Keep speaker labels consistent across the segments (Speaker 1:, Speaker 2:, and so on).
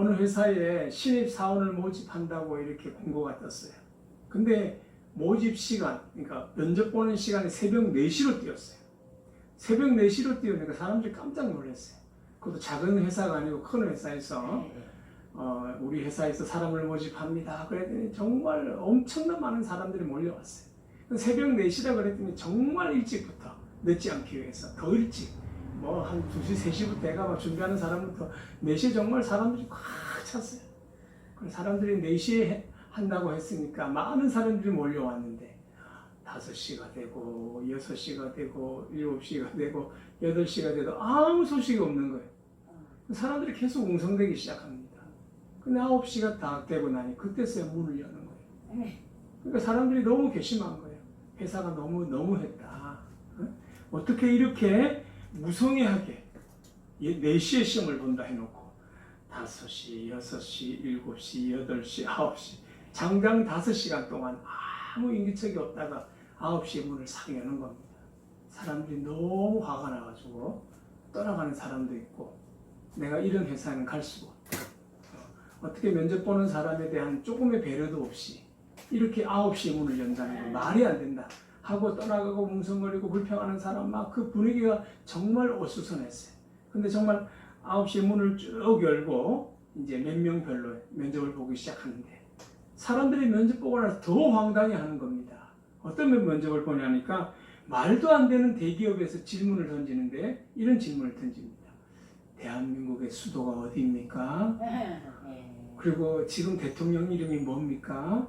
Speaker 1: 어느 회사에 신입사원을 모집한다고 이렇게 공고가 떴어요. 근데 모집 시간, 그러니까 면접 보는 시간이 새벽 4시로 뛰었어요. 새벽 4시로 뛰으니까 사람들이 깜짝 놀랐어요. 그것도 작은 회사가 아니고 큰 회사에서 우리 회사에서 사람을 모집합니다. 그랬더니 정말 엄청난 많은 사람들이 몰려왔어요. 새벽 4시라 그랬더니 정말 일찍부터 늦지 않기 위해서 더 일찍 뭐 한 2시, 3시부터 내가 막 준비하는 사람부터 4시에 정말 사람들이 꽉 찼어요. 사람들이 4시에 한다고 했으니까 많은 사람들이 몰려왔는데 5시가 되고 6시가 되고 7시가 되고 8시가 돼도 아무 소식이 없는 거예요. 사람들이 계속 웅성대기 시작합니다. 근데 9시가 다 되고 나니 그때서야 문을 여는 거예요. 그러니까 사람들이 너무 괘씸한 거예요. 회사가 너무했다. 어떻게 이렇게 무성의하게 4시에 시험을 본다 해놓고 5시, 6시, 7시, 8시, 9시 장장 5시간 동안 아무 인기척이 없다가 9시에 문을 싹 여는 겁니다. 사람들이 너무 화가 나가지고 떠나가는 사람도 있고 내가 이런 회사는 갈 수가 없다. 어떻게 면접 보는 사람에 대한 조금의 배려도 없이 이렇게 9시에 문을 연다는 건 말이 안 된다 하고 떠나가고 뭉성거리고 불평하는 사람 막 그 분위기가 정말 어수선했어요. 근데 정말 9시에 문을 쭉 열고 이제 몇 명별로 면접을 보기 시작하는데 사람들이 면접 보고 나서 더 황당해 하는 겁니다. 어떤 면접을 보냐니까 말도 안 되는 대기업에서 질문을 던지는데 이런 질문을 던집니다. 대한민국의 수도가 어디입니까? 그리고 지금 대통령 이름이 뭡니까?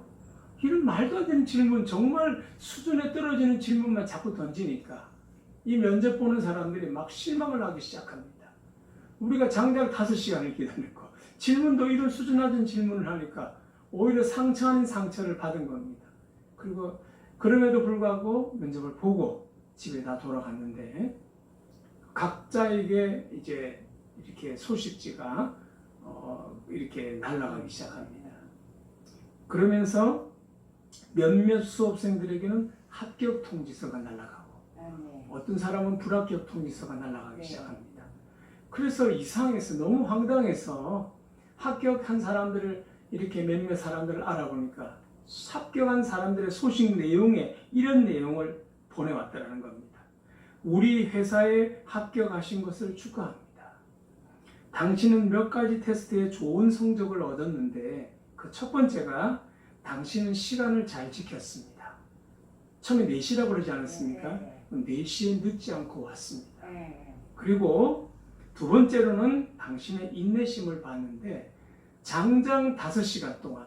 Speaker 1: 이런 말도 안 되는 질문, 정말 수준에 떨어지는 질문만 자꾸 던지니까 이 면접 보는 사람들이 막 실망을 하기 시작합니다. 우리가 장장 5시간을 기다렸고 질문도 이런 수준 낮은 질문을 하니까 오히려 상처 아닌 상처를 받은 겁니다. 그리고 그럼에도 불구하고 면접을 보고 집에 다 돌아갔는데 각자에게 이제 이렇게 소식지가 이렇게 날아가기 시작합니다. 그러면서 몇몇 수업생들에게는 합격 통지서가 날아가고 어떤 사람은 불합격 통지서가 날아가기 시작합니다. 그래서 이상해서 너무 황당해서 합격한 사람들을 이렇게 몇몇 사람들을 알아보니까 합격한 사람들의 소식 내용에 이런 내용을 보내왔다는 겁니다. 우리 회사에 합격하신 것을 축하합니다. 당신은 몇 가지 테스트에 좋은 성적을 얻었는데 그 첫 번째가 당신은 시간을 잘 지켰습니다. 처음에 4시라고 그러지 않았습니까? 4시에 늦지 않고 왔습니다. 그리고 두 번째로는 당신의 인내심을 봤는데 장장 5시간 동안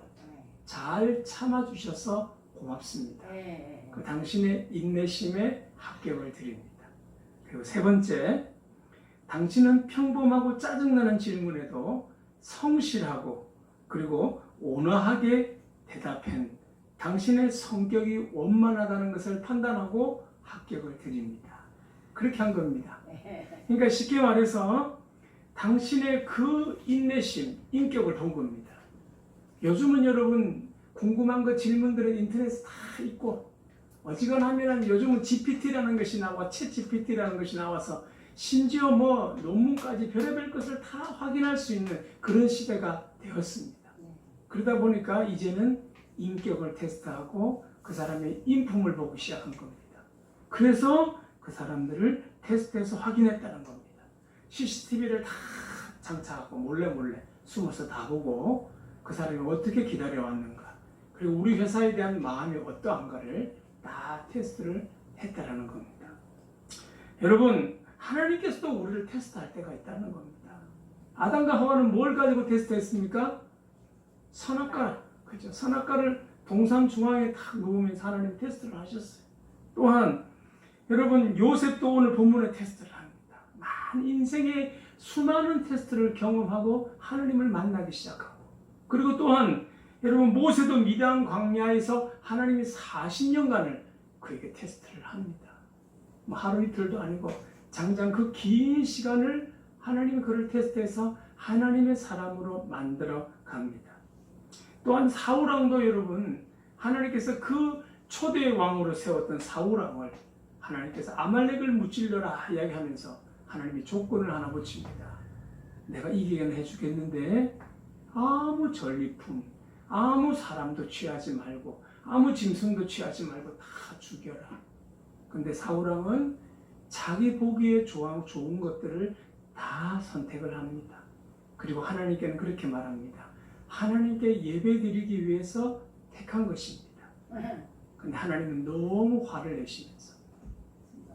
Speaker 1: 잘 참아주셔서 고맙습니다. 그 당신의 인내심에 합격을 드립니다. 그리고 세 번째, 당신은 평범하고 짜증나는 질문에도 성실하고 그리고 온화하게 대답한 당신의 성격이 원만하다는 것을 판단하고 합격을 드립니다. 그렇게 한 겁니다. 그러니까 쉽게 말해서 당신의 그 인내심, 인격을 본 겁니다. 요즘은 여러분 궁금한 거 질문들은 인터넷에 다 있고 어지간하면 요즘은 GPT라는 것이 나와 챗 GPT라는 것이 나와서 심지어 뭐 논문까지 별의별 것을 다 확인할 수 있는 그런 시대가 되었습니다. 그러다 보니까 이제는 인격을 테스트하고 그 사람의 인품을 보기 시작한 겁니다. 그래서 그 사람들을 테스트해서 확인했다는 겁니다. CCTV를 다 장착하고 몰래 숨어서 다 보고 그 사람이 어떻게 기다려왔는가 그리고 우리 회사에 대한 마음이 어떠한가를 다 테스트를 했다는 겁니다. 여러분 하나님께서도 우리를 테스트할 때가 있다는 겁니다. 아담과 하와는 뭘 가지고 테스트했습니까? 선악과, 그죠? 선악과를 동산 중앙에 딱 놓으면서 하나님 테스트를 하셨어요. 또한 여러분 요셉도 오늘 본문에 테스트를 합니다. 인생의 수많은 테스트를 경험하고 하나님을 만나기 시작하고 그리고 또한 여러분 모세도 미디안 광야에서 하나님이 40년간을 그에게 테스트를 합니다. 뭐 하루 이틀도 아니고 장장 그 긴 시간을 하나님이 그를 테스트해서 하나님의 사람으로 만들어 갑니다. 또한 사울왕도 여러분 하나님께서 그 초대의 왕으로 세웠던 사울왕을 하나님께서 아말렉을 무찔러라 이야기하면서 하나님이 조건을 하나 붙입니다. 내가 이기게는 해주겠는데 아무 전리품, 아무 사람도 취하지 말고 아무 짐승도 취하지 말고 다 죽여라. 근데 사울왕은 자기 보기에 좋은 것들을 다 선택을 합니다. 그리고 하나님께는 그렇게 말합니다. 하나님께 예배드리기 위해서 택한 것입니다. 근데 하나님은 너무 화를 내시면서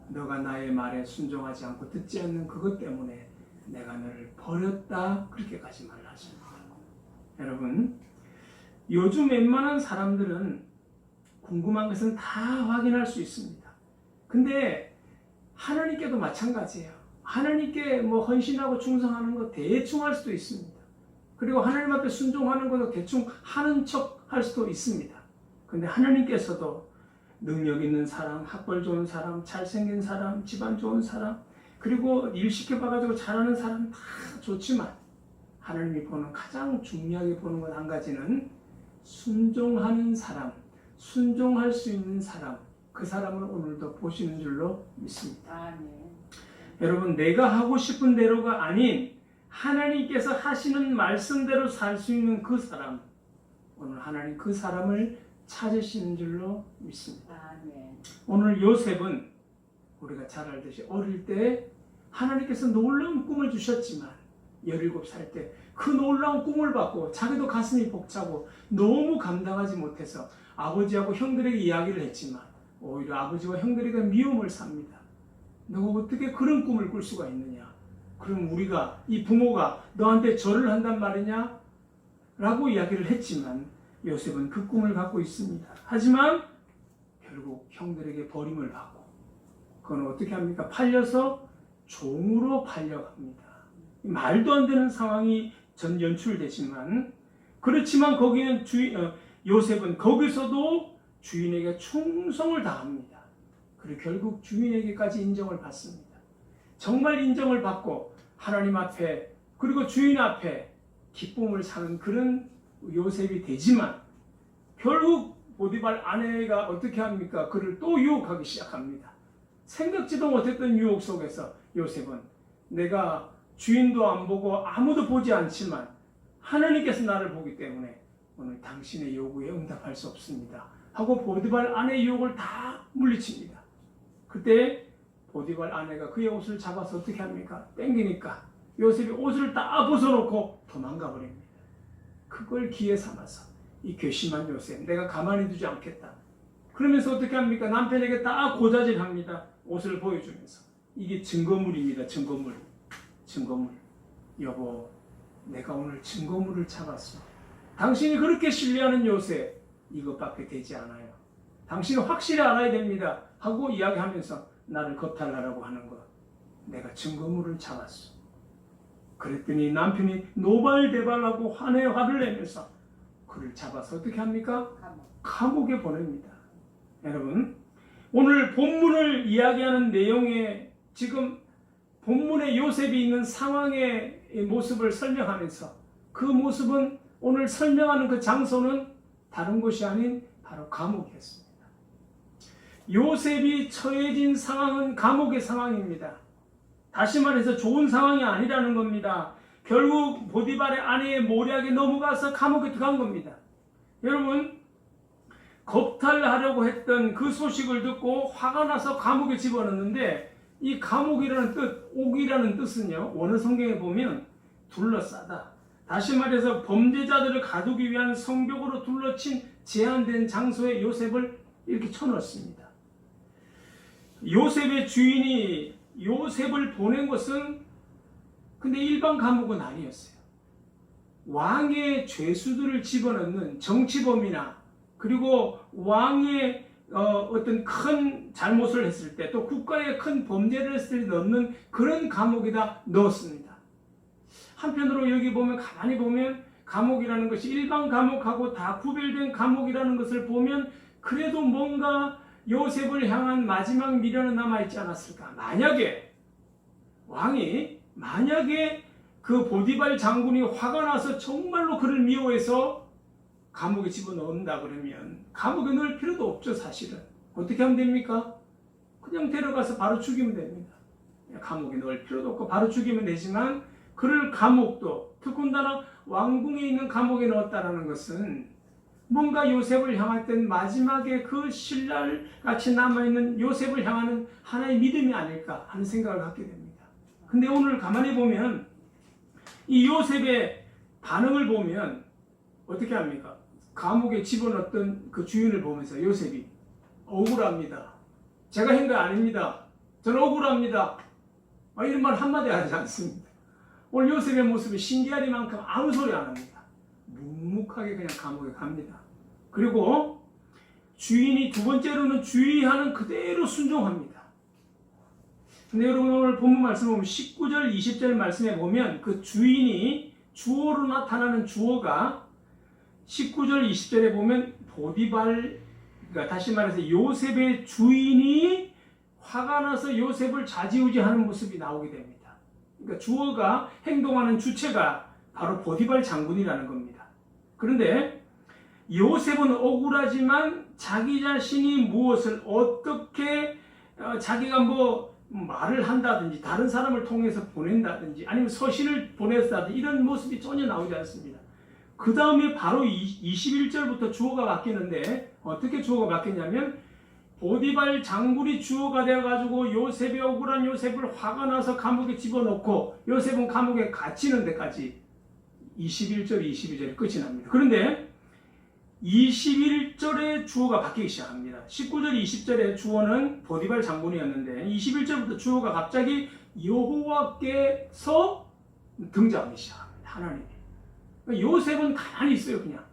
Speaker 1: 너가 나의 말에 순종하지 않고 듣지 않는 그것 때문에 내가 너를 버렸다, 그렇게까지 말하십니다. 여러분, 요즘 웬만한 사람들은 궁금한 것은 다 확인할 수 있습니다. 근데 하나님께도 마찬가지예요. 하나님께 헌신하고 충성하는 거 대충 할 수도 있습니다. 그리고 하나님 앞에 순종하는 것도 대충 하는 척 할 수도 있습니다. 근데 하나님께서도 능력 있는 사람, 학벌 좋은 사람, 잘생긴 사람, 집안 좋은 사람, 그리고 일 시켜봐가지고 잘하는 사람 다 좋지만 하나님이 보는 가장 중요하게 보는 것 한 가지는 순종하는 사람, 순종할 수 있는 사람, 그 사람을 오늘도 보시는 줄로 믿습니다. 네. 여러분, 내가 하고 싶은 대로가 아닌 하나님께서 하시는 말씀대로 살 수 있는 그 사람, 오늘 하나님 그 사람을 찾으시는 줄로 믿습니다. 네. 오늘 요셉은 우리가 잘 알듯이 어릴 때 하나님께서 놀라운 꿈을 주셨지만 17살 때 그 놀라운 꿈을 받고 자기도 가슴이 벅차고 너무 감당하지 못해서 아버지하고 형들에게 이야기를 했지만 오히려 아버지와 형들에게 미움을 삽니다. 너가 어떻게 그런 꿈을 꿀 수가 있느냐? 그럼 우리가, 이 부모가 너한테 절을 한단 말이냐? 라고 이야기를 했지만 요셉은 그 꿈을 갖고 있습니다. 하지만 결국 형들에게 버림을 받고 그건 어떻게 합니까? 팔려서 종으로 팔려갑니다. 말도 안 되는 상황이 전 연출되지만 그렇지만 거기는 요셉은 거기서도 주인에게 충성을 다합니다. 그리고 결국 주인에게까지 인정을 받습니다. 정말 인정을 받고 하나님 앞에 그리고 주인 앞에 기쁨을 사는 그런 요셉이 되지만 결국 보디발 아내가 어떻게 합니까? 그를 또 유혹하기 시작합니다. 생각지도 못했던 유혹 속에서 요셉은 내가 주인도 안 보고 아무도 보지 않지만 하나님께서 나를 보기 때문에 오늘 당신의 요구에 응답할 수 없습니다 하고 보디발 아내의 유혹을 다 물리칩니다. 그때 보디발 아내가 그의 옷을 잡아서 어떻게 합니까? 땡기니까 요셉이 옷을 다 벗어놓고 도망가 버립니다. 그걸 기회 삼아서 이 괘씸한 요셉 내가 가만히 두지 않겠다. 그러면서 어떻게 합니까? 남편에게 다 고자질합니다. 옷을 보여주면서. 이게 증거물입니다. 증거물. 여보, 내가 오늘 증거물을 잡았어. 당신이 그렇게 신뢰하는 요셉 이것밖에 되지 않아요. 당신은 확실히 알아야 됩니다 하고 이야기하면서 나를 겁탈하라고 하는 것. 내가 증거물을 잡았어. 그랬더니 남편이 노발대발하고 화를 내면서 그를 잡아서 어떻게 합니까? 감옥에 보냅니다. 여러분, 오늘 본문을 이야기하는 내용에 지금 본문에 요셉이 있는 상황의 모습을 설명하면서 그 모습은 오늘 설명하는 그 장소는 다른 곳이 아닌 바로 감옥이었습니다. 요셉이 처해진 상황은 감옥의 상황입니다. 다시 말해서 좋은 상황이 아니라는 겁니다. 결국 보디발의 아내의 모략에 넘어가서 감옥에 들어간 겁니다. 여러분, 겁탈하려고 했던 그 소식을 듣고 화가 나서 감옥에 집어넣는데 이 감옥이라는 뜻, 옥이라는 뜻은요, 원어 성경에 보면 둘러싸다. 다시 말해서 범죄자들을 가두기 위한 성벽으로 둘러친 제한된 장소에 요셉을 이렇게 쳐넣었습니다. 요셉의 주인이 요셉을 보낸 것은 근데 일반 감옥은 아니었어요. 왕의 죄수들을 집어넣는 정치범이나 그리고 왕의 어떤 큰 잘못을 했을 때 또 국가의 큰 범죄를 했을 때 넣는 그런 감옥에다 넣었습니다. 한편으로 여기 보면 가만히 보면 감옥이라는 것이 일반 감옥하고 다 구별된 감옥이라는 것을 보면 그래도 뭔가 요셉을 향한 마지막 미련은 남아있지 않았을까. 만약에 그 보디발 장군이 화가 나서 정말로 그를 미워해서 감옥에 집어넣는다 그러면 감옥에 넣을 필요도 없죠. 사실은 어떻게 하면 됩니까? 그냥 데려가서 바로 죽이면 됩니다. 감옥에 넣을 필요도 없고 바로 죽이면 되지만 그를 감옥도 더군다나 왕궁에 있는 감옥에 넣었다라는 것은 뭔가 요셉을 향했던 마지막에 그 신랄 같이 남아있는 요셉을 향하는 하나의 믿음이 아닐까 하는 생각을 갖게 됩니다. 근데 오늘 가만히 보면 이 요셉의 반응을 보면 어떻게 합니까? 감옥에 집어넣었던 그 주인을 보면서 요셉이 억울합니다. 제가 한 거 아닙니다. 저는 억울합니다. 이런 말 한마디 하지 않습니다. 오늘 요셉의 모습이 신기하리만큼 아무 소리 안 합니다. 묵묵하게 그냥 감옥에 갑니다. 그리고 주인이 두 번째로는 주의하는 그대로 순종합니다. 근데 여러분 오늘 본문 말씀 보면 19절 20절 말씀에 보면 그 주인이 주어로 나타나는 주어가 19절 20절에 보면 보디발, 그러니까 다시 말해서 요셉의 주인이 화가 나서 요셉을 좌지우지하는 모습이 나오게 됩니다. 그러니까 주어가 행동하는 주체가 바로 보디발 장군이라는 겁니다. 그런데 요셉은 억울하지만 자기 자신이 무엇을 어떻게 자기가 말을 한다든지 다른 사람을 통해서 보낸다든지 아니면 서신을 보냈다든지 이런 모습이 전혀 나오지 않습니다. 그 다음에 바로 21절부터 주어가 바뀌는데 어떻게 주어가 바뀌냐면 보디발 장군이 주어가 되어가지고 요셉이 억울한 요셉을 화가 나서 감옥에 집어넣고 요셉은 감옥에 갇히는 데까지 21절, 22절이 끝이 납니다. 그런데 21절에 주어가 바뀌기 시작합니다. 19절, 20절에 주어는 보디발 장군이었는데 21절부터 주어가 갑자기 여호와께서 등장하기 시작합니다. 하나님이. 요셉은 가만히 있어요. 그냥.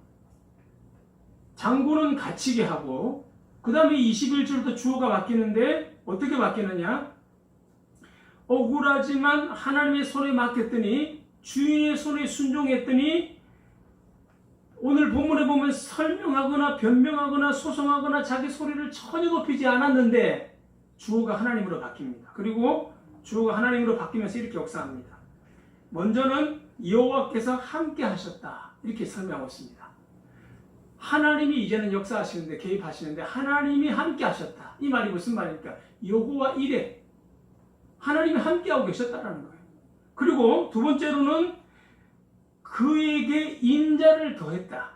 Speaker 1: 장군은 갇히게 하고 그 다음에 21절부터 주어가 바뀌는데 어떻게 바뀌느냐? 억울하지만 하나님의 손에 맡겼더니 주인의 손에 순종했더니 오늘 본문에 보면 설명하거나 변명하거나 소송하거나 자기 소리를 전혀 높이지 않았는데 주어가 하나님으로 바뀝니다. 그리고 주어가 하나님으로 바뀌면서 이렇게 역사합니다. 먼저는 여호와께서 함께 하셨다 이렇게 설명하고 있습니다. 하나님이 이제는 역사하시는데 개입하시는데 하나님이 함께 하셨다. 이 말이 무슨 말입니까? 여호와 이레 하나님이 함께하고 계셨다는 거예요. 그리고 두 번째로는 그에게 인자를 더했다.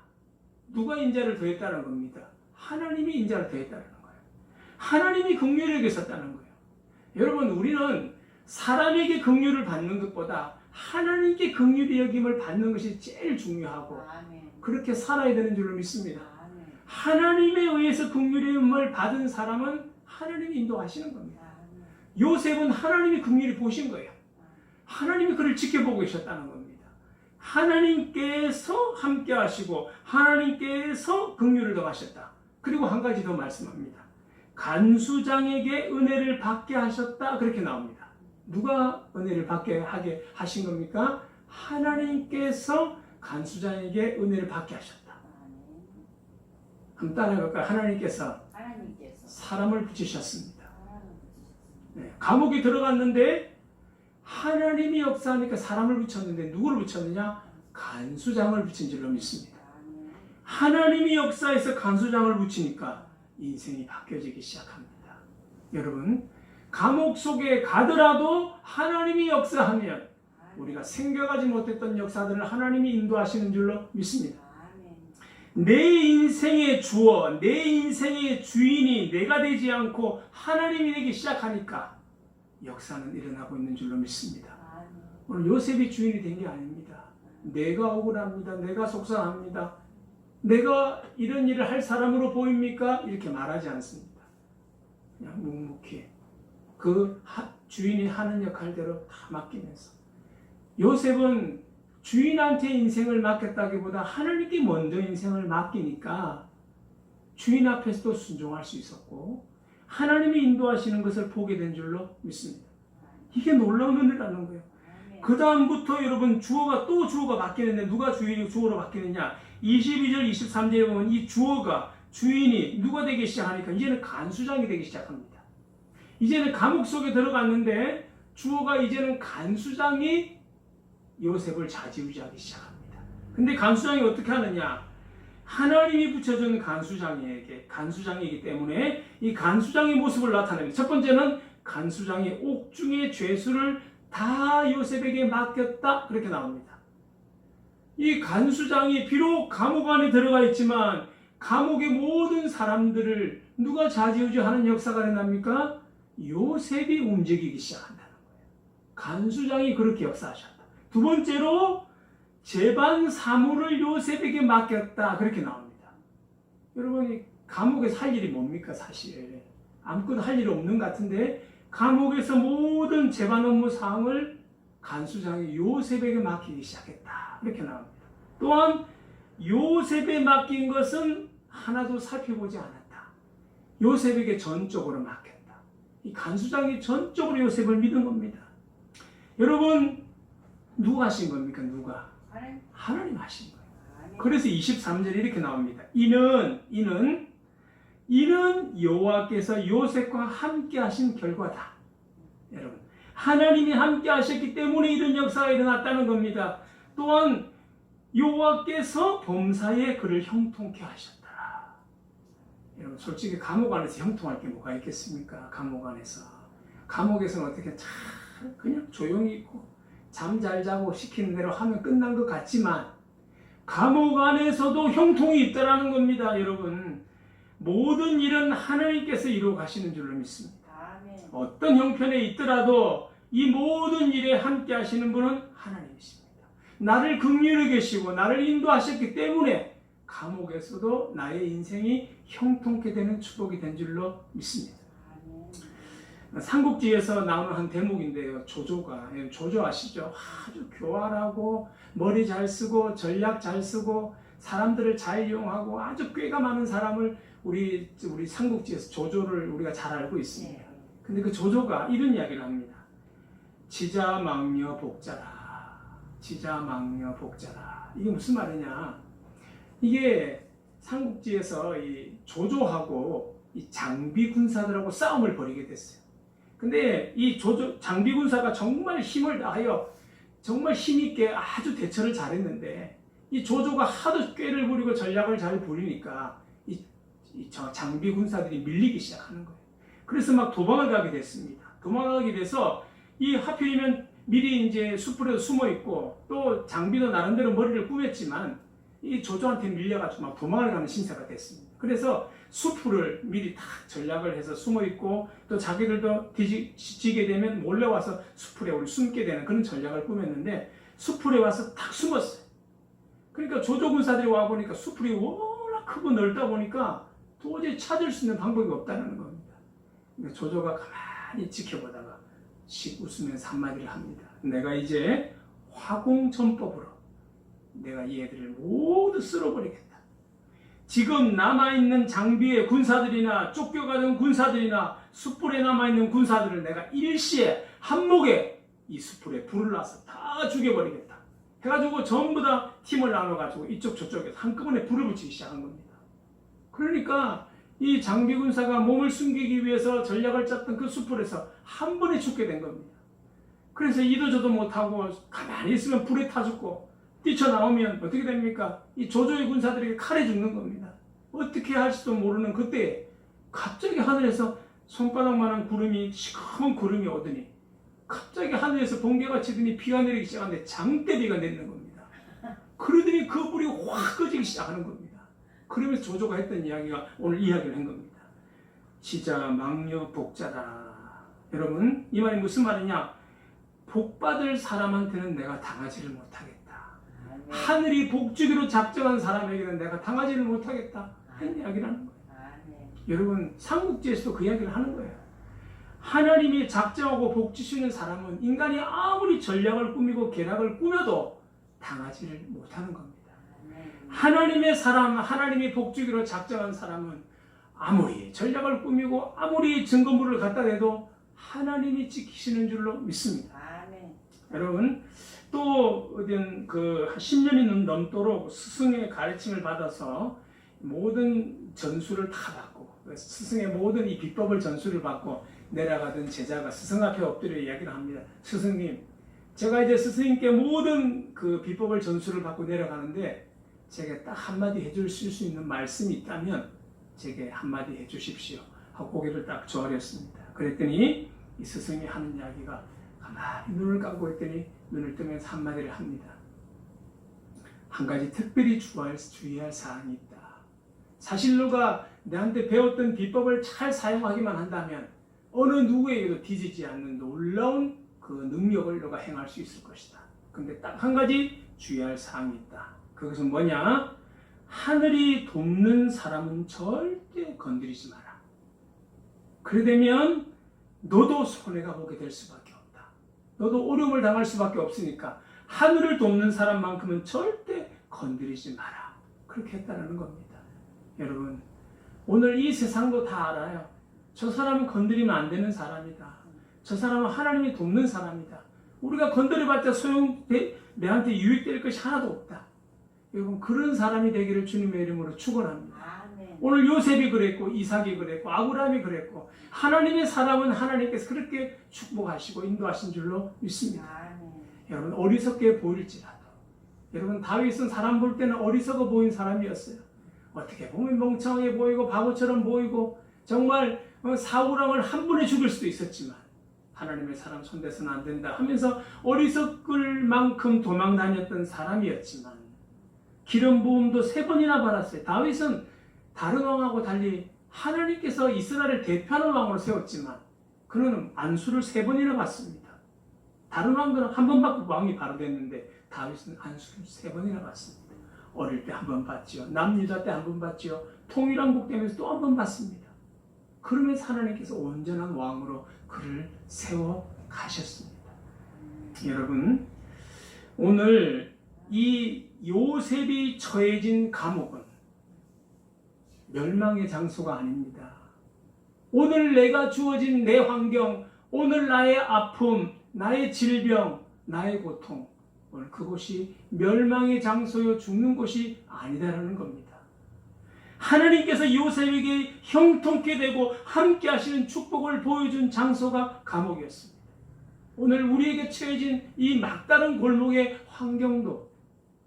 Speaker 1: 누가 인자를 더했다는 겁니다. 하나님이 인자를 더했다는 거예요. 하나님이 긍휼히 여기셨다는 거예요. 여러분 우리는 사람에게 긍휼을 받는 것보다 하나님께 긍휼히 여김을 받는 것이 제일 중요하고 그렇게 살아야 되는 줄로 믿습니다. 하나님에 의해서 긍휼히 여김을 받은 사람은 하나님이 인도하시는 겁니다. 요셉은 하나님이 긍휼히 보신 거예요. 하나님이 그를 지켜보고 계셨다는 겁니다. 하나님께서 함께 하시고 하나님께서 긍휼을 더하셨다. 그리고 한 가지 더 말씀합니다. 간수장에게 은혜를 받게 하셨다. 그렇게 나옵니다. 누가 은혜를 받게 하게 하신 겁니까? 하나님께서 간수장에게 은혜를 받게 하셨다. 한번 따라해볼까요? 하나님께서 사람을 붙이셨습니다. 네, 감옥에 들어갔는데 하나님이 역사하니까 사람을 붙였는데 누구를 붙였느냐? 간수장을 붙인 줄로 믿습니다. 하나님이 역사해서 간수장을 붙이니까 인생이 바뀌어지기 시작합니다. 여러분 감옥 속에 가더라도 하나님이 역사하면 우리가 생각하지 못했던 역사들을 하나님이 인도하시는 줄로 믿습니다. 내 인생의 주어, 내 인생의 주인이 내가 되지 않고 하나님이 되기 시작하니까 역사는 일어나고 있는 줄로 믿습니다. 오늘 요셉이 주인이 된 게 아닙니다. 내가 억울합니다. 내가 속상합니다. 내가 이런 일을 할 사람으로 보입니까? 이렇게 말하지 않습니다. 그냥 묵묵히 그 주인이 하는 역할대로 다 맡기면서 요셉은 주인한테 인생을 맡겼다기보다 하나님께 먼저 인생을 맡기니까 주인 앞에서도 순종할 수 있었고 하나님이 인도하시는 것을 보게 된 줄로 믿습니다. 이게 놀라운 은혜라는 거예요. 그 다음부터 여러분 주어가 바뀌는데 누가 주어로 바뀌느냐? 22절 23절에 보면 이 주어가 주인이 누가 되기 시작하니까 이제는 간수장이 되기 시작합니다. 이제는 감옥 속에 들어갔는데 주어가 이제는 간수장이 요셉을 좌지우지하기 시작합니다. 근데 간수장이 어떻게 하느냐? 하나님이 붙여준 간수장이기 때문에 이 간수장의 모습을 나타냅니다. 첫 번째는 간수장이 옥중의 죄수를 다 요셉에게 맡겼다. 그렇게 나옵니다. 이 간수장이 비록 감옥 안에 들어가 있지만 감옥의 모든 사람들을 누가 좌지우지하는 역사가 일어납니까? 요셉이 움직이기 시작한다는 거예요. 간수장이 그렇게 역사하셨다. 두 번째로 재반 사무를 요셉에게 맡겼다. 그렇게 나옵니다. 여러분, 감옥에서 할 일이 뭡니까? 사실 아무것도 할 일이 없는 것 같은데 감옥에서 모든 재반 업무 사항을 간수장이 요셉에게 맡기기 시작했다. 이렇게 나옵니다. 또한 요셉에 맡긴 것은 하나도 살펴보지 않았다. 요셉에게 전적으로 맡겼다. 이 간수장이 전적으로 요셉을 믿은 겁니다. 여러분, 누가 하신 겁니까? 누가? 하나님 하신 거예요. 그래서 23절에 이렇게 나옵니다. 이는 여호와께서 요셉과 함께 하신 결과다. 여러분, 하나님이 함께 하셨기 때문에 이런 역사가 일어났다는 겁니다. 또한 여호와께서 범사에 그를 형통케 하셨더라. 여러분, 솔직히 감옥 안에서 형통할 게 뭐가 있겠습니까? 감옥 안에서. 감옥에서는 어떻게 참 그냥 조용히 있고 잠 잘 자고 시키는 대로 하면 끝난 것 같지만 감옥 안에서도 형통이 있다라는 겁니다. 여러분, 모든 일은 하나님께서 이루어 가시는 줄로 믿습니다. 아멘. 어떤 형편에 있더라도 이 모든 일에 함께 하시는 분은 하나님이십니다. 나를 긍휼히 계시고 나를 인도하셨기 때문에 감옥에서도 나의 인생이 형통케 되는 축복이 된 줄로 믿습니다. 삼국지에서 나오는 한 대목인데요. 조조가, 조조 아시죠? 아주 교활하고 머리 잘 쓰고 전략 잘 쓰고 사람들을 잘 이용하고 아주 꾀가 많은 사람을 우리 삼국지에서 조조를 우리가 잘 알고 있습니다. 근데 그 조조가 이런 이야기를 합니다. 지자망려 복자라. 지자망려 복자라. 이게 무슨 말이냐? 이게 삼국지에서 이 조조하고 이 장비 군사들하고 싸움을 벌이게 됐어요. 근데 이 장비 군사가 정말 힘을 다하여 정말 힘있게 아주 대처를 잘했는데 이 조조가 하도 꾀를 부리고 전략을 잘 부리니까 이 장비 군사들이 밀리기 시작하는 거예요. 그래서 막 도망을 가게 됐습니다. 도망가게 돼서 이 하필이면 미리 이제 숲으로 숨어 있고 또 장비도 나름대로 머리를 꾸몄지만 이 조조한테 밀려가지고 막 도망을 가는 신세가 됐습니다. 그래서 수풀을 미리 다 전략을 해서 숨어 있고 또 자기들도 뒤지게 되면 몰래 와서 수풀에 우리 숨게 되는 그런 전략을 꾸몄는데 수풀에 와서 탁 숨었어요. 그러니까 조조 군사들이 와 보니까 수풀이 워낙 크고 넓다 보니까 도저히 찾을 수 있는 방법이 없다는 겁니다. 그러니까 조조가 가만히 지켜보다가 씩 웃으면서 한마디를 합니다. 내가 이제 화공천법으로 내가 이 애들을 모두 쓸어버리겠다. 지금 남아있는 장비의 군사들이나 쫓겨가는 군사들이나 숯불에 남아있는 군사들을 내가 일시에 한목에 이 숯불에 불을 놔서 다 죽여버리겠다. 해가지고 전부 다 팀을 나눠가지고 이쪽 저쪽에서 한꺼번에 불을 붙이기 시작한 겁니다. 그러니까 이 장비 군사가 몸을 숨기기 위해서 전략을 짰던 그 숯불에서 한 번에 죽게 된 겁니다. 그래서 이도 저도 못하고 가만히 있으면 불에 타 죽고 뛰쳐나오면 어떻게 됩니까? 이 조조의 군사들에게 칼에 죽는 겁니다. 어떻게 할지도 모르는 그때 갑자기 하늘에서 손바닥만한 구름이 시커먼 구름이 오더니 갑자기 하늘에서 번개가 치더니 비가 내리기 시작하는데 장대비가 내리는 겁니다. 그러더니 그 불이 확 꺼지기 시작하는 겁니다. 그러면서 조조가 했던 이야기가 오늘 이야기를 한 겁니다. 지자 망려 복자다. 여러분, 이 말이 무슨 말이냐? 복받을 사람한테는 내가 당하지를 못하겠다. 하늘이 복주기로 작정한 사람에게는 내가 당하지를 못하겠다. 그런 이야기를 하는 거예요. 여러분, 삼국지에서도 그 이야기를 하는 거예요. 하나님이 작정하고 복주시는 사람은 인간이 아무리 전략을 꾸미고 계략을 꾸며도 당하지를 못하는 겁니다. 하나님의 사람, 하나님이 복주기로 작정한 사람은 아무리 전략을 꾸미고 아무리 증거물을 갖다 대도 하나님이 지키시는 줄로 믿습니다. 여러분, 또 어떤 그 10년이 넘도록 스승의 가르침을 받아서 모든 전수를 다 받고 스승의 모든 이 비법을 전수를 받고 내려가던 제자가 스승 앞에 엎드려 이야기를 합니다. 스승님, 제가 이제 스승님께 모든 그 비법을 전수를 받고 내려가는데 제게 딱 한마디 해줄 수 있는 말씀이 있다면 제게 한마디 해주십시오 하고 고개를 딱 조아렸습니다. 그랬더니 이 스승이 하는 이야기가 가만히 눈을 감고 있더니 눈을 뜨면서 한마디를 합니다. 한 가지 특별히 주의할 사항이 있다. 사실 너가 내한테 배웠던 비법을 잘 사용하기만 한다면 어느 누구에게도 뒤지지 않는 놀라운 그 능력을 너가 행할 수 있을 것이다. 근데 딱 한 가지 주의할 사항이 있다. 그것은 뭐냐? 하늘이 돕는 사람은 절대 건드리지 마라. 그래 되면 너도 손해가 보게 될 수밖에 없다. 너도 어려움을 당할 수밖에 없으니까 하늘을 돕는 사람만큼은 절대 건드리지 마라. 그렇게 했다는 겁니다. 여러분, 오늘 이 세상도 다 알아요. 저 사람은 건드리면 안 되는 사람이다. 저 사람은 하나님이 돕는 사람이다. 우리가 건드려봤자 내한테 유익될 것이 하나도 없다. 여러분, 그런 사람이 되기를 주님의 이름으로 축원합니다. 오늘 요셉이 그랬고 이삭이 그랬고 아브라함이 그랬고 하나님의 사람은 하나님께서 그렇게 축복하시고 인도하신 줄로 믿습니다. 여러분, 어리석게 보일지라도 여러분, 다윗은 사람 볼 때는 어리석어 보인 사람이었어요. 어떻게 보면 멍청하게 보이고 바보처럼 보이고 정말 사울왕을 한 번에 죽일 수도 있었지만 하나님의 사람 손대서는 안 된다 하면서 어리석을 만큼 도망 다녔던 사람이었지만 기름 부음도 3번이나 받았어요. 다윗은 다른 왕하고 달리 하나님께서 이스라엘을 대표하는 왕으로 세웠지만 그는 안수를 3번이나 받습니다. 다른 왕들은 한 번밖에 왕이 바로 됐는데 다윗은 안수를 3번이나 받습니다. 어릴 때 한 번 받지요. 남유다 때 한 번 받지요. 통일왕국 되면서 또 한 번 받습니다. 그러면서 하나님께서 온전한 왕으로 그를 세워 가셨습니다. 여러분, 오늘 이 요셉이 처해진 감옥은 멸망의 장소가 아닙니다. 오늘 내가 주어진 내 환경, 오늘 나의 아픔, 나의 질병, 나의 고통, 오늘 그곳이 멸망의 장소요 죽는 곳이 아니다라는 겁니다. 하나님께서 요셉에게 형통케 되고 함께 하시는 축복을 보여준 장소가 감옥이었습니다. 오늘 우리에게 처해진 이 막다른 골목의 환경도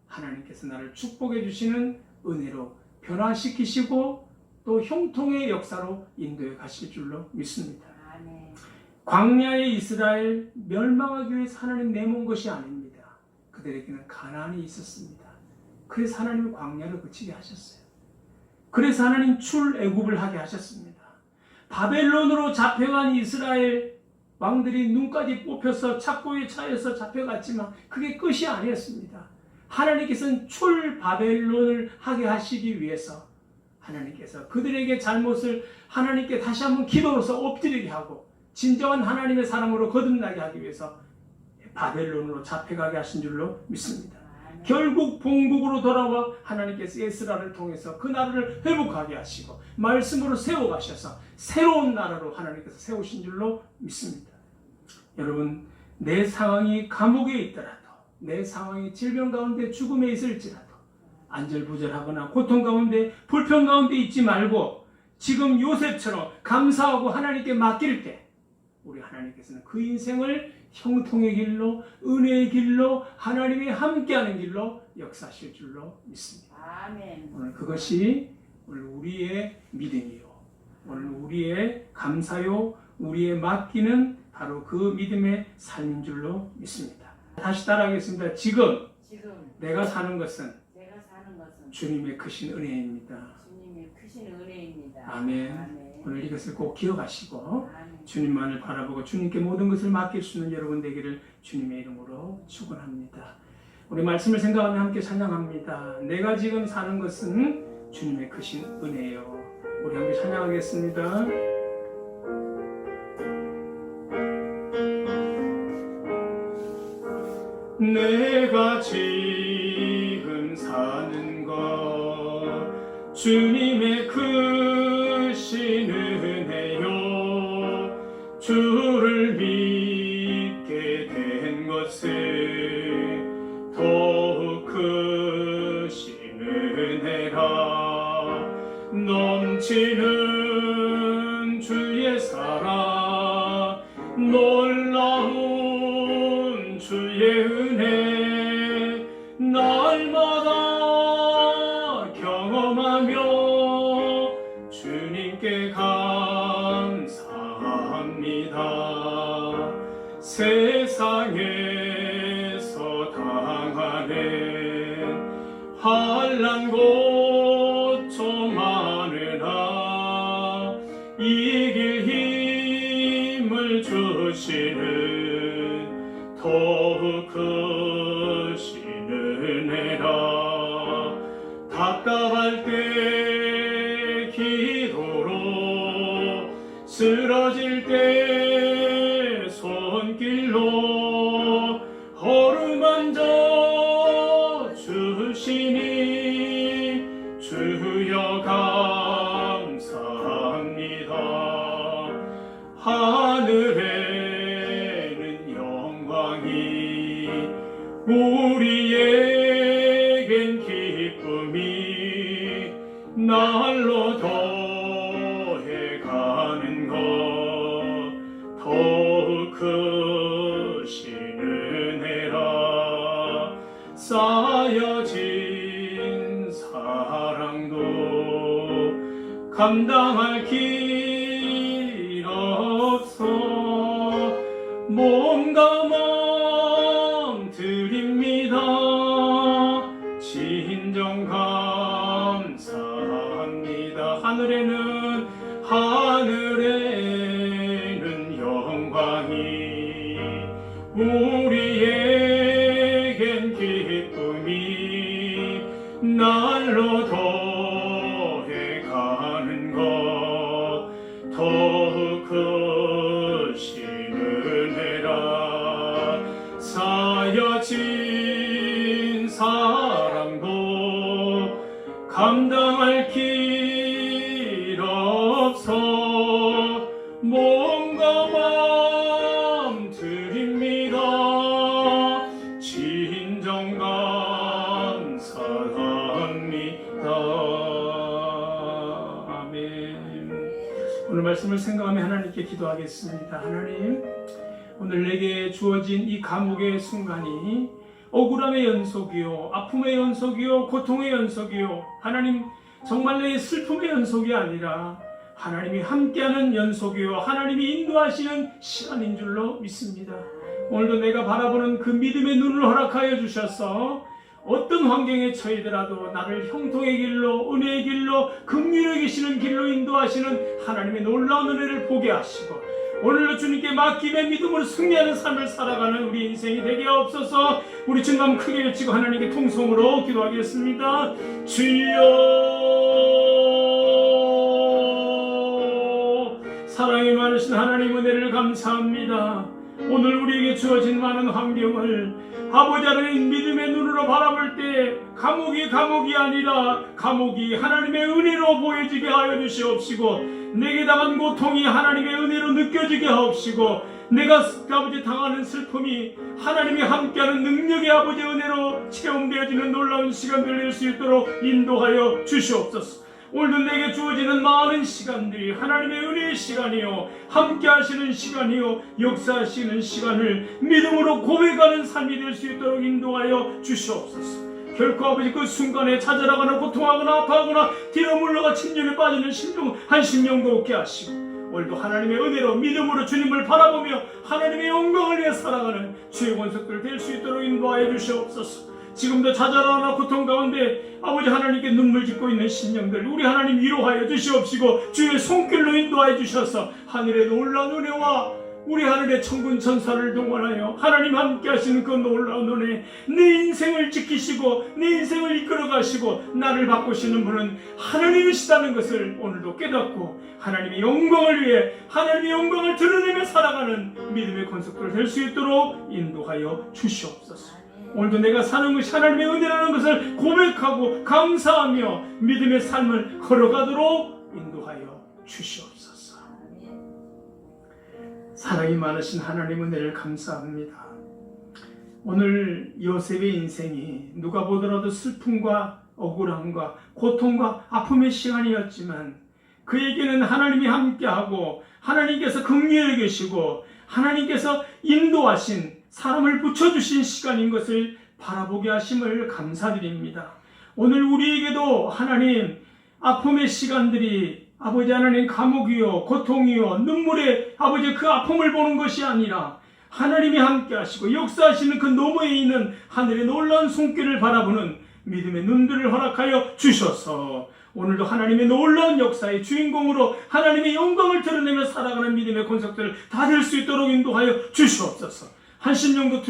Speaker 1: 하나님께서 나를 축복해 주시는 은혜로 변화시키시고 또 형통의 역사로 인도해 가실 줄로 믿습니다. 아멘. 광야의 이스라엘 멸망하기 위해서 하나님 내몬 것이 아닙니다. 그들에게는 가나안이 있었습니다. 그래서 하나님은 광야를 그치게 하셨어요. 그래서 하나님 출애굽을 하게 하셨습니다. 바벨론으로 잡혀간 이스라엘 왕들이 눈까지 뽑혀서 착고에 차여서 잡혀갔지만 그게 끝이 아니었습니다. 하나님께서는 출바벨론을 하게 하시기 위해서 하나님께서 그들에게 잘못을 하나님께 다시 한번 기도로서 엎드리게 하고 진정한 하나님의 사람으로 거듭나게 하기 위해서 바벨론으로 잡혀가게 하신 줄로 믿습니다. 결국 본국으로 돌아와 하나님께서 에스라를 통해서 그 나라를 회복하게 하시고 말씀으로 세워가셔서 새로운 나라로 하나님께서 세우신 줄로 믿습니다. 여러분, 내 상황이 감옥에 있더라도 내 상황이 질병 가운데 죽음에 있을지라도 안절부절하거나 고통 가운데 불평 가운데 있지 말고 지금 요셉처럼 감사하고 하나님께 맡길 때 우리 하나님께서는 그 인생을 형통의 길로 은혜의 길로 하나님이 함께하는 길로 역사하실 줄로 믿습니다. 아멘. 오늘 그것이 오늘 우리의 믿음이요, 오늘 우리의 감사요, 우리의 맡기는 바로 그 믿음의 삶인 줄로 믿습니다. 다시 따라하겠습니다. 지금 내가 사는 것은 주님의 크신 은혜입니다.
Speaker 2: 주님의 크신 은혜입니다.
Speaker 1: 아멘. 아멘. 오늘 이것을 꼭 기억하시고 아멘. 주님만을 바라보고 주님께 모든 것을 맡길 수 있는 여러분 되기를 주님의 이름으로 축원합니다. 우리 말씀을 생각하며 함께 찬양합니다. 내가 지금 사는 것은 주님의 크신 은혜예요. 우리 함께 찬양하겠습니다. 내가 지금 사는 것 주님의 크신 은혜요, 주를 믿게 된 것은 더욱 크신 은혜라. 넘치는 주의 사랑, 놀라운 주의 은혜, 날마다 경험하며 주님께 감사합니다. 세상
Speaker 3: 한란 고쳐 많으나 이길 힘을 주시는 더욱 크신 은혜라. 답답할 때 기도로 쓰러질 때 손길로 어루만져 주시니 주여 감사합니다. 하늘에는 영광이 우리에겐 기쁨이 날로 더해가는 것 더욱 크신 은혜라. 쌓여진 사랑도 감당할 길 없어 몸과 마음 드립니다. 진정 감사합니다. 하늘에는 영광이 우리에겐 기쁨이 날로 더해가는 것 더욱 크신 은혜라. 쌓여진 사랑도 감당할 길 없어 몸과 마음 드립니다. 진정 감사합니다. 아멘.
Speaker 1: 오늘 말씀을 생각하며 하나님께 기도하겠습니다. 하나님, 오늘 내게 주어진 이 감옥의 순간이 억울함의 연속이요, 아픔의 연속이요, 고통의 연속이요, 하나님 정말 내 슬픔의 연속이 아니라 하나님이 함께하는 연속이요, 하나님이 인도하시는 시간인 줄로 믿습니다. 오늘도 내가 바라보는 그 믿음의 눈을 허락하여 주셔서 어떤 환경에 처해더라도 나를 형통의 길로, 은혜의 길로, 긍휼히 계시는 길로 인도하시는 하나님의 놀라운 은혜를 보게 하시고 오늘도 주님께 맡김의 믿음으로 승리하는 삶을 살아가는 우리 인생이 되게 없어서 우리 증감 크게 외치고 하나님께 통성으로 기도하겠습니다. 주여, 사랑이 많으신 하나님 은혜를 감사합니다. 오늘 우리에게 주어진 많은 환경을 아버지 하나님 믿음의 눈으로 바라볼 때 감옥이 아니라 감옥이 하나님의 은혜로 보여지게 하여 주시옵시고 내게 당한 고통이 하나님의 은혜로 느껴지게 하옵시고 내가 아버지 당하는 슬픔이 하나님이 함께하는 능력의 아버지 은혜로 체험되어지는 놀라운 시간들 낼 수 있도록 인도하여 주시옵소서. 오늘도 내게 주어지는 많은 시간들이 하나님의 은혜의 시간이요, 함께 하시는 시간이요, 역사하시는 시간을 믿음으로 고백하는 삶이 될 수 있도록 인도하여 주시옵소서. 결코 아버지 그 순간에 좌절하거나 고통하거나 아파하거나 뒤로 물러가 침륜에 빠지는 심령 한 심령도 없게 하시고 오늘도 하나님의 은혜로 믿음으로 주님을 바라보며 하나님의 영광을 위해 살아가는 주의 권속들 될 수 있도록 인도하여 주시옵소서. 지금도 좌절하거나 고통 가운데 아버지 하나님께 눈물 짓고 있는 심령들 우리 하나님 위로하여 주시옵시고 주의 손길로 인도하여 주셔서 하늘의 놀라운 은혜와 우리 하늘의 천군 천사를 동원하여 하나님 함께 하시는 그 놀라운 은혜, 내 인생을 지키시고 내 인생을 이끌어 가시고 나를 바꾸시는 분은 하나님이시다는 것을 오늘도 깨닫고 하나님의 영광을 위해 하나님의 영광을 드러내며 살아가는 믿음의 권속들 될 수 있도록 인도하여 주시옵소서. 오늘도 내가 사는 것이 하나님의 은혜라는 것을 고백하고 감사하며 믿음의 삶을 걸어가도록 인도하여 주시옵소서. 사랑이 많으신 하나님 은혜를 감사합니다. 오늘 요셉의 인생이 누가 보더라도 슬픔과 억울함과 고통과 아픔의 시간이었지만 그에게는 하나님이 함께하고 하나님께서 긍휼히 계시고 하나님께서 인도하신 사람을 붙여주신 시간인 것을 바라보게 하심을 감사드립니다. 오늘 우리에게도 하나님 아픔의 시간들이 아버지 하나님 감옥이요 고통이요 눈물의 아버지 그 아픔을 보는 것이 아니라 하나님이 함께 하시고 역사하시는 그 너머에 있는 하늘의 놀라운 손길을 바라보는 믿음의 눈들을 허락하여 주셔서 오늘도 하나님의 놀라운 역사의 주인공으로 하나님의 영광을 드러내며 살아가는 믿음의 권속들을 다 될 수 있도록 인도하여 주시옵소서. 한 심령도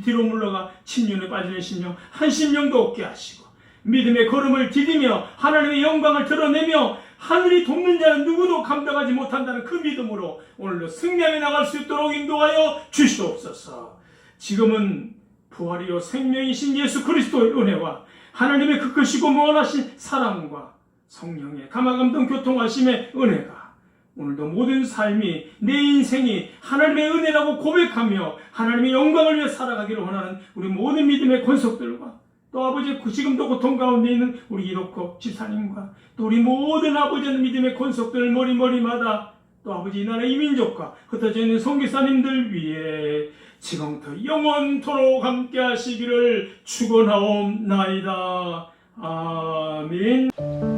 Speaker 1: 뒤로 물러가 침륜에 빠지는 심령 한 심령도 없게 하시고 믿음의 걸음을 디디며 하나님의 영광을 드러내며 하늘이 돕는 자는 누구도 감당하지 못한다는 그 믿음으로 오늘도 승리하며 나갈 수 있도록 인도하여 주시옵소서. 지금은 부활이요 생명이신 예수 그리스도의 은혜와 하나님의 그 크시고 무한하신 사랑과 성령의 감화감동 교통하심의 은혜가 오늘도 모든 삶이 내 인생이 하나님의 은혜라고 고백하며 하나님의 영광을 위해 살아가기를 원하는 우리 모든 믿음의 권속들과 또 아버지 지금도 고통 가운데 있는 우리 이로코 지사님과 또 우리 모든 아버지 믿음의 권속들 머리마다 또 아버지 이 나라 이민족과 흩어져 있는 선교사님들 위해 지금부터 영원토록 함께 하시기를 축원하옵나이다. 아멘.